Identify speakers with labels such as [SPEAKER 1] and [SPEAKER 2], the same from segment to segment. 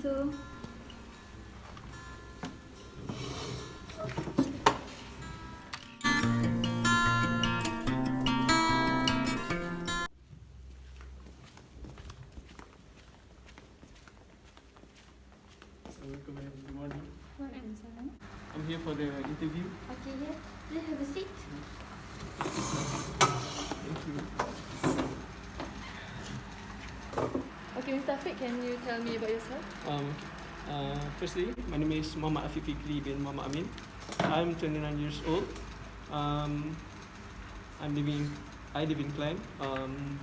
[SPEAKER 1] too.
[SPEAKER 2] Assalamualaikum and good morning.
[SPEAKER 1] Waalaikumsalam.
[SPEAKER 2] I'm here for the interview.
[SPEAKER 1] Okay, yeah. Please have a seat.
[SPEAKER 2] Thank you.
[SPEAKER 3] Okay, Mr. Afiq, can you tell me about yourself?
[SPEAKER 2] Firstly, my name is Muhammad FIKRI bin Muhammad Amin. I'm 29 years old. I live in Klang.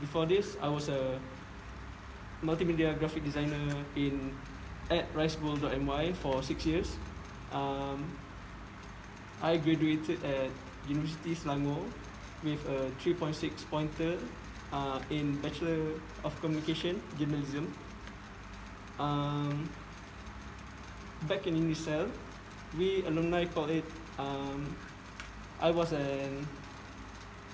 [SPEAKER 2] Before this, I was a multimedia graphic designer at ricebowl.my for 6 years. I graduated at University Selangor with a 3.6 pointer in Bachelor of Communication Journalism. Back in UNICEF, we alumni call it, I was an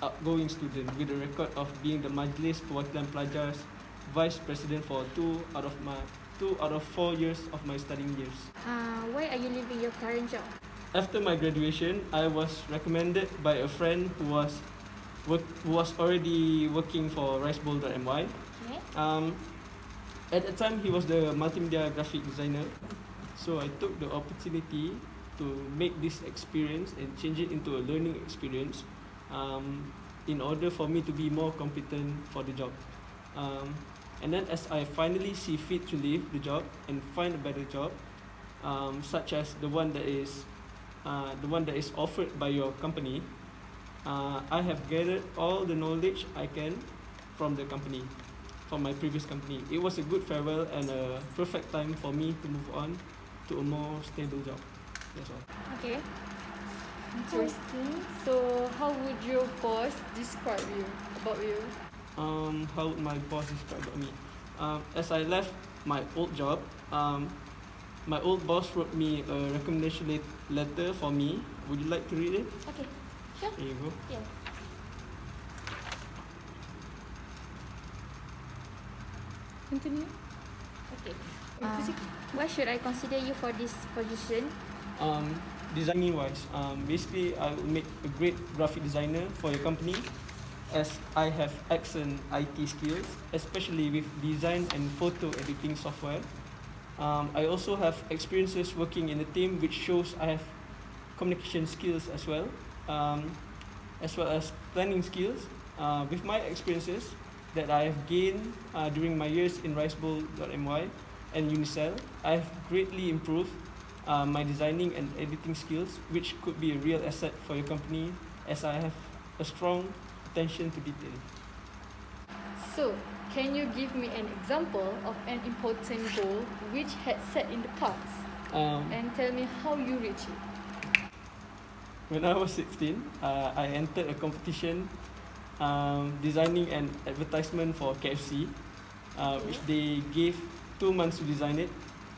[SPEAKER 2] outgoing student with a record of being the Majlis Perwakilan Pelajar's Vice President for 2 out of 4 years of my studying years.
[SPEAKER 1] Why are you leaving your current job?
[SPEAKER 2] After my graduation, I was recommended by a friend who was already working for ricebowl.my.
[SPEAKER 1] Okay.
[SPEAKER 2] At the time, he was the multimedia graphic designer. So I took the opportunity to make this experience and change it into a learning experience in order for me to be more competent for the job. And then as I finally see fit to leave the job and find a better job, such as the one that is offered by your company, I have gathered all the knowledge I can from the company, from my previous company. It was a good farewell and a perfect time for me to move on to a more stable job. That's all.
[SPEAKER 1] Okay.
[SPEAKER 3] Interesting. So, how would your boss describe you, about you?
[SPEAKER 2] How would my boss describe me? As I left my old job, my old boss wrote me a recommendation letter for me. Would you like to read it?
[SPEAKER 1] Okay. Sure.
[SPEAKER 2] Here you go.
[SPEAKER 1] Yeah.
[SPEAKER 3] Continue.
[SPEAKER 1] Okay. Why should I consider you for this position?
[SPEAKER 2] Designing wise, basically I will make a great graphic designer for your company, as I have excellent IT skills, especially with design and photo editing software. I also have experiences working in a team, which shows I have communication skills as well as planning skills. With my experiences that I have gained during my years in ricebowl.my and Unicel, I have greatly improved my designing and editing skills, which could be a real asset for your company, as I have a strong attention to detail.
[SPEAKER 3] So, can you give me an example of an important goal which had set in the past and tell me how you reached it?
[SPEAKER 2] When I was 16, I entered a competition designing an advertisement for KFC, which they gave 2 months to design it.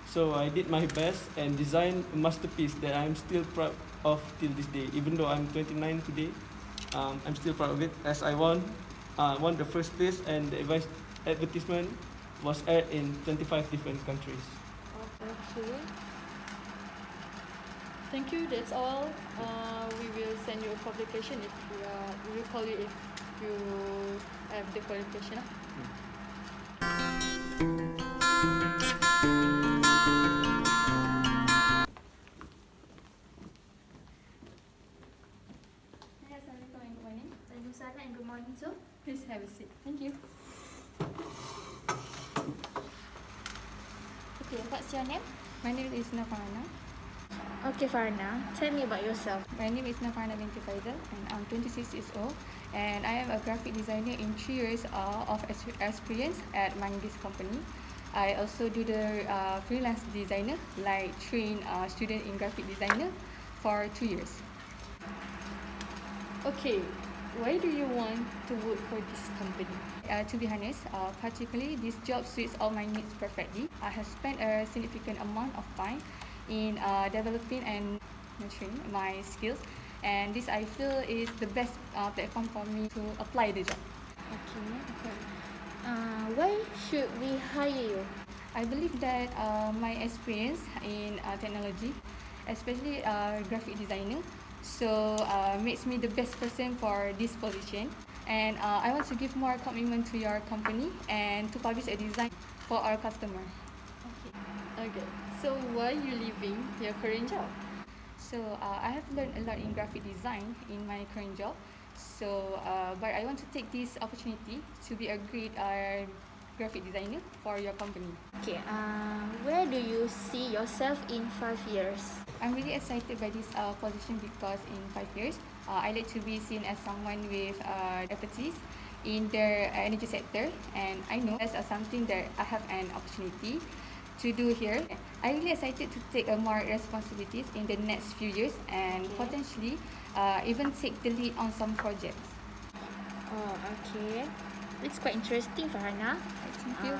[SPEAKER 2] So I did my best and designed a masterpiece that I'm still proud of till this day. Even though I'm 29 today, I'm still proud of it, as I won the first place, and the advertisement was aired in 25 different countries.
[SPEAKER 3] Okay. Thank you. That's all. We will send you a publication if we will call you if you have the qualification.
[SPEAKER 1] Assalamualaikum and good morning. Waalaikumsalam and good morning too.
[SPEAKER 3] Please have a seat. Thank you.
[SPEAKER 1] Okay, what's your name?
[SPEAKER 3] My name is FARHANA.
[SPEAKER 1] Okay, Farhana, tell me about yourself.
[SPEAKER 3] My name is FAHIZAL BINTI and I'm 26 years old, and I am a graphic designer in 3 years of experience at this company. I also do the freelance designer, like train student in graphic designer for 2 years. Okay, why do you want to work for this company? To be honest, particularly this job suits all my needs perfectly. I have spent a significant amount of time in developing and nurturing my skills, and this I feel is the best platform for me to apply the job.
[SPEAKER 1] Okay. Why should we hire you?
[SPEAKER 3] I believe that my experience in technology, especially graphic designer, so makes me the best person for this position. And I want to give more commitment to your company and to publish a design for our customer.
[SPEAKER 1] Okay. So why you leaving your current job?
[SPEAKER 3] So I have learned a lot in graphic design in my current job. So, but I want to take this opportunity to be a great graphic designer for your company.
[SPEAKER 1] Okay. Where do you see yourself in 5 years?
[SPEAKER 3] I'm really excited by this position because in 5 years, I like to be seen as someone with expertise in the energy sector, and I know that's something that I have an opportunity to do here. I'm really excited to take more responsibilities in the next few years and potentially even take the lead on some projects.
[SPEAKER 1] Oh, okay. It's quite interesting, Farhana.
[SPEAKER 3] Thank you.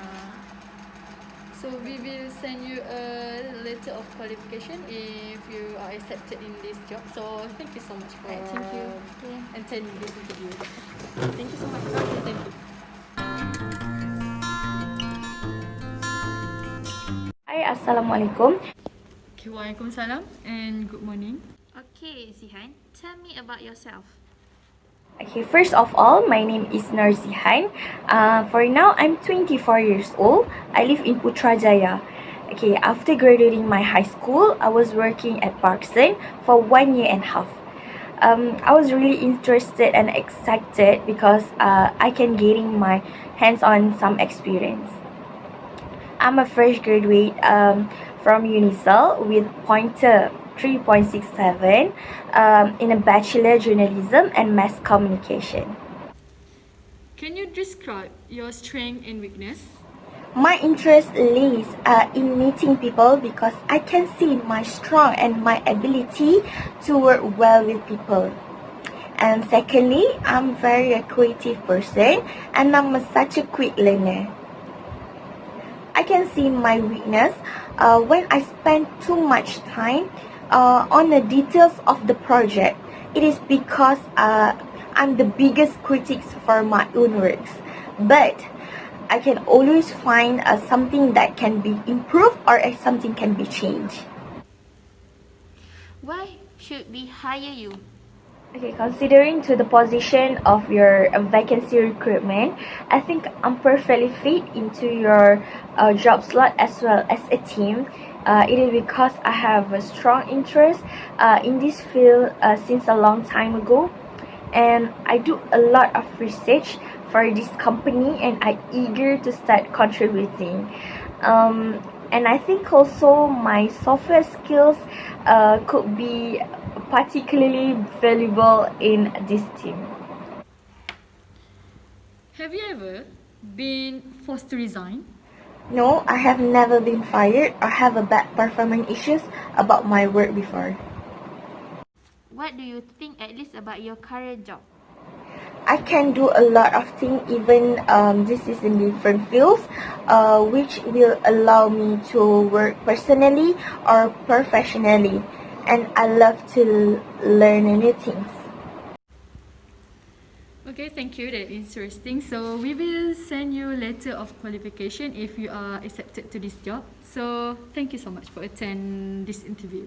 [SPEAKER 4] So we will send you a letter of qualification if you are accepted in this job. So thank you so much for
[SPEAKER 1] Thank you. Okay.
[SPEAKER 4] attending this interview.
[SPEAKER 1] Thank you so much.
[SPEAKER 4] Okay, thank you.
[SPEAKER 5] Hi, Assalamualaikum.
[SPEAKER 4] Okay, Waalaikumsalam and good morning.
[SPEAKER 1] Okay, Zihan, tell me about yourself.
[SPEAKER 5] Okay, first of all, my name is ZIHAN. For now, I'm 24 years old. I live in Putrajaya. Okay, after graduating my high school, I was working at Parkson for 1 year and a half. I was really interested and excited because I can getting my hands on some experience. I'm a fresh graduate from UNISL with pointer 3.67 in a Bachelor Journalism and Mass Communication.
[SPEAKER 4] Can you describe your strength and weakness?
[SPEAKER 5] My interest lays in meeting people because I can see my strong and my ability to work well with people. And secondly, I'm very a creative person and I'm such a quick learner. I can see my weakness when I spend too much time on the details of the project. It is because I'm the biggest critic for my own works. But I can always find something that can be improved or something can be changed.
[SPEAKER 1] Why should we hire you?
[SPEAKER 5] Okay, considering to the position of your vacancy recruitment, I think I'm perfectly fit into your job slot as well as a team. It is because I have a strong interest in this field since a long time ago, and I do a lot of research for this company, and I'm eager to start contributing. And I think also my software skills could be particularly valuable in this team.
[SPEAKER 4] Have you ever been forced to resign?
[SPEAKER 5] No, I have never been fired or have a bad performance issues about my work before.
[SPEAKER 1] What do you think at least about your current job?
[SPEAKER 5] I can do a lot of things, even this is in different fields, which will allow me to work personally or professionally. And I love to learn new things.
[SPEAKER 4] Okay, thank you. That's interesting. So we will send you a letter of qualification if you are accepted to this job. So thank you so much for attending this interview.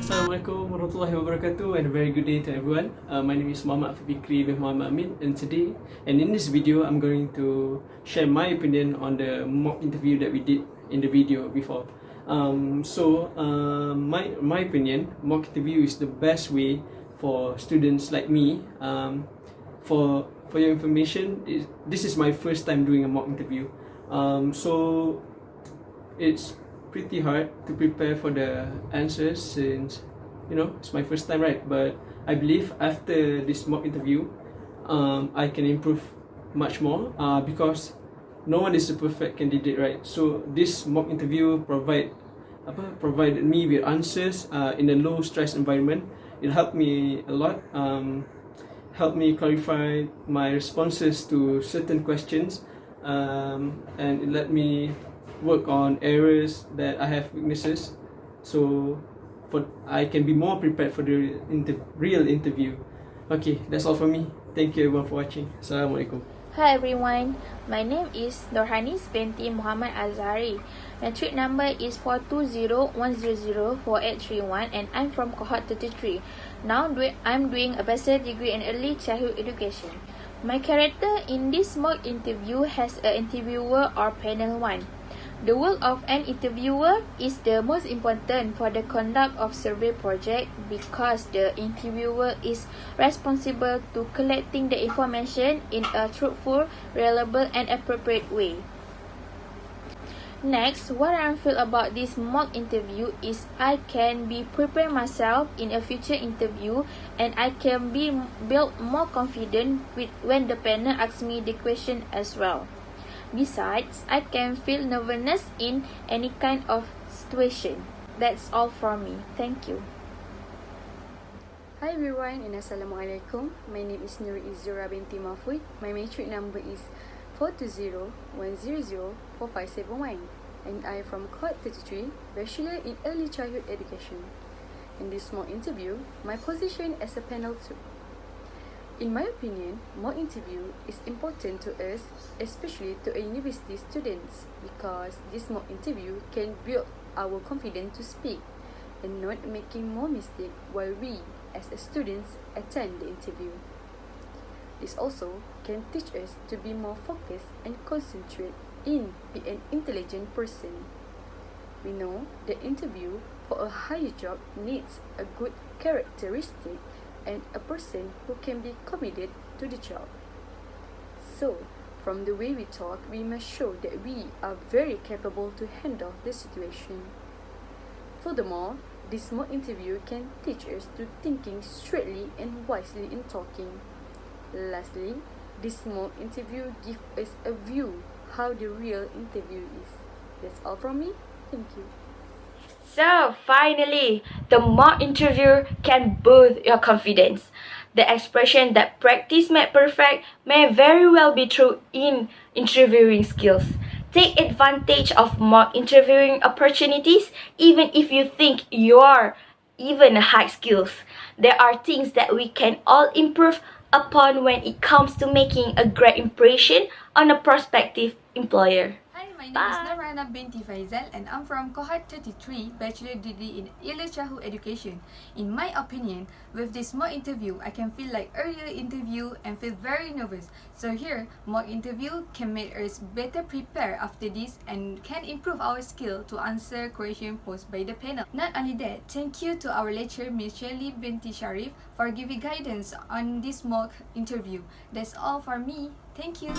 [SPEAKER 2] Assalamualaikum warahmatullahi wabarakatuh, and a very good day to everyone. My name is FIKRI with AMIN, and today and in this video I'm going to share my opinion on the mock interview that we did in the video before. My opinion, mock interview is the best way for students like me. For your information, this is my first time doing a mock interview, so it's pretty hard to prepare for the answers since it's my first time, right? But I believe after this mock interview I can improve much more because no one is a perfect candidate, right? So this mock interview provided me with answers in a low stress environment. It helped me a lot, helped me clarify my responses to certain questions, and it let me work on areas that I have weaknesses, so I can be more prepared for the real interview. Okay, that's all from me. Thank you everyone for watching. Assalamualaikum.
[SPEAKER 1] Hi everyone, my name is Hanis binti Muhammad AZAHARI. Matric number is 420100481 and I'm from cohort 33. Now I'm doing a bachelor degree in early childhood education. My character in this mock interview has an interviewer or panel 1. The work of an interviewer is the most important for the conduct of survey project because the interviewer is responsible to collecting the information in a truthful, reliable and appropriate way. Next, what I feel about this mock interview is I can be prepare myself in a future interview and I can be build more confident with when the panel asks me the question as well. Besides, I can feel nervousness in any kind of situation. That's all from me. Thank you.
[SPEAKER 3] Hi everyone and Assalamualaikum. My name is NURUL IZZURA binti MAHFUT. My matric number is 420100457 and I am from cohort 33, Bachelor in Early Childhood Education. In this mock interview, my position as a panel 2. In my opinion, mock interview is important to us, especially to university students, because this mock interview can build our confidence to speak and not making more mistakes while we, as a students, attend the interview. This also can teach us to be more focused and concentrate in be an intelligent person. We know the interview for a higher job needs a good characteristic and a person who can be committed to the job. So, from the way we talk, we must show that we are very capable to handle the situation. Furthermore, this mock interview can teach us to thinking straightly and wisely in talking. Lastly, this mock interview gives us a view how the real interview is. That's all from me. Thank you.
[SPEAKER 5] So finally, the mock interview can boost your confidence. The expression that practice makes perfect may very well be true in interviewing skills. Take advantage of mock interviewing opportunities even if you think you are even high skills. There are things that we can all improve upon when it comes to making a great impression on a prospective employer.
[SPEAKER 4] Hi, my name is FARHANA binti FAHIZAL and I'm from cohort 33, Bachelor Degree in Early Childhood Education. In my opinion, with this mock interview, I can feel like earlier interview and feel very nervous. So here, mock interview can make us better prepare after this and can improve our skill to answer questions posed by the panel. Not only that, thank you to our lecturer Ms. SHERLY binti SHARIF for giving guidance on this mock interview. That's all for me. Thank you.